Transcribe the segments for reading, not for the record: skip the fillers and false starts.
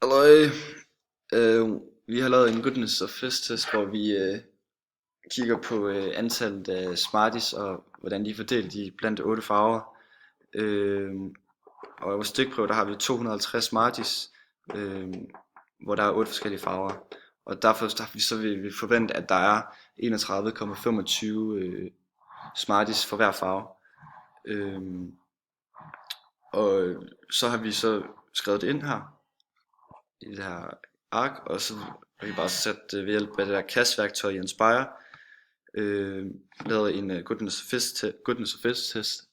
Halløj. Vi har lavet en goodness of fist test, hvor vi kigger på antallet af Smarties og hvordan de er fordelt i blandt 8 farver. Øh, og i vores stikprøve der har vi 250 Smarties, øh, hvor der er 8 forskellige farver. Og derfor så vil vi forvente, at der er 31,25 Smarties for hver farve. Øh, og så har vi så skrevet det ind her i det her ark, og så har vi bare sat ved hjælp af det der kastværktøj i Inspire, lavet en goodness of fist test,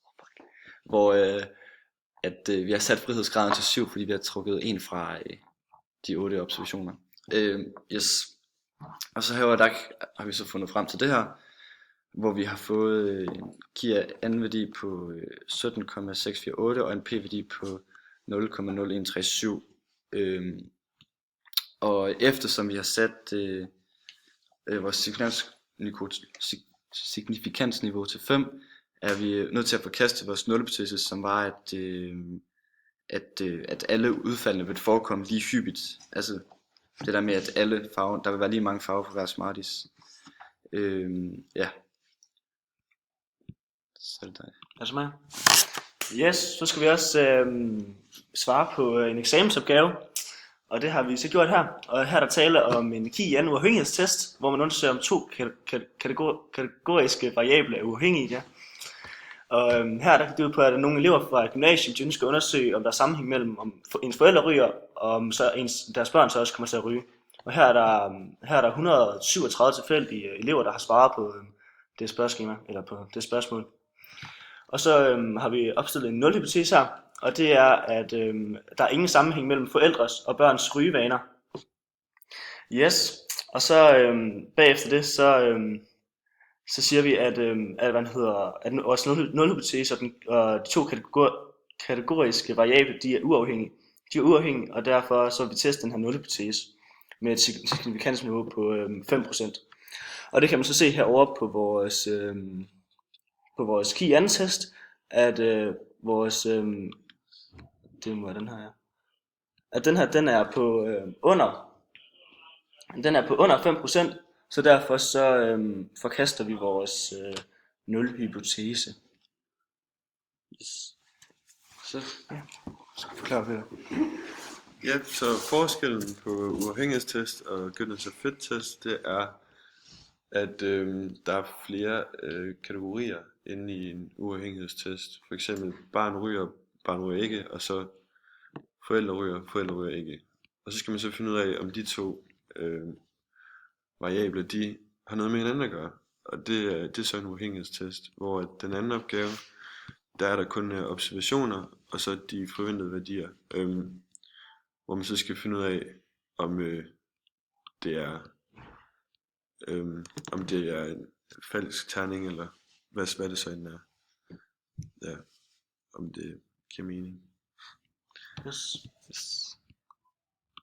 hvor vi har sat frihedsgraden til 7, fordi vi har trukket en fra de 8 observationer. Yes. Og så herovre der har vi så fundet frem til det her, hvor vi har fået en giver n-værdi på 17,648 og en p-værdi på 0,0137. Og eftersom vi har sat vores signifikansniveau til 5, er vi nødt til at forkaste vores nulhypotese, som var, at alle udfaldene vil forekomme lige hyppigt. Altså det der med, at alle farver, der vil være lige mange farver for hver Smarties. Ja. Så er det dig. Altså mig. Yes, så skal vi også svare på en eksamensopgave. Og det har vi så gjort her. Og her der taler om en KIAN uafhængighedstest, hvor man undersøger om to kategoriske variable er uafhængige. Ja. Og her der kan det ud på, at der er nogle elever fra et gymnasium, de ønsker at undersøge, om der er sammenhæng mellem, om ens forældre ryger, og om så deres børn så også kommer til at ryge. Og her er der 137 tilfældige elever, der har svaret på det spørgeskema, eller på det spørgsmål. Og så har vi opstillet en nulhypotese her, og det er, at der er ingen sammenhæng mellem forældres og børns rygevaner. Yes, og så bagefter det, så siger vi, at vores nulhypotese og de to kategoriske variable, de er uafhængige. De er uafhængige, og derfor så vil vi teste den her nulhypotese med et signifikansniveau på 5%. Og det kan man så se herovre på vores KIAN-test, at vores det må den her, ja. At den er på under 5%, så derfor så forkaster vi vores nulhypotese. Yes. Så Forklar det. Ja, så forskellen på uafhængighedstest og goodness of fit test, det er, at der er flere kategorier inde i en uafhængighedstest. For eksempel barn ryger ikke, og så forældre ryger ikke. Og så skal man så finde ud af, om de to variabler, de har noget med hinanden at gøre. Og det er så en uafhængighedstest, hvor den anden opgave, der er der kun observationer, og så de forventede værdier. Hvor man så skal finde ud af, om det er en falsk terning, eller hvad det så end er. Ja, om det giver mening. Yes. yes.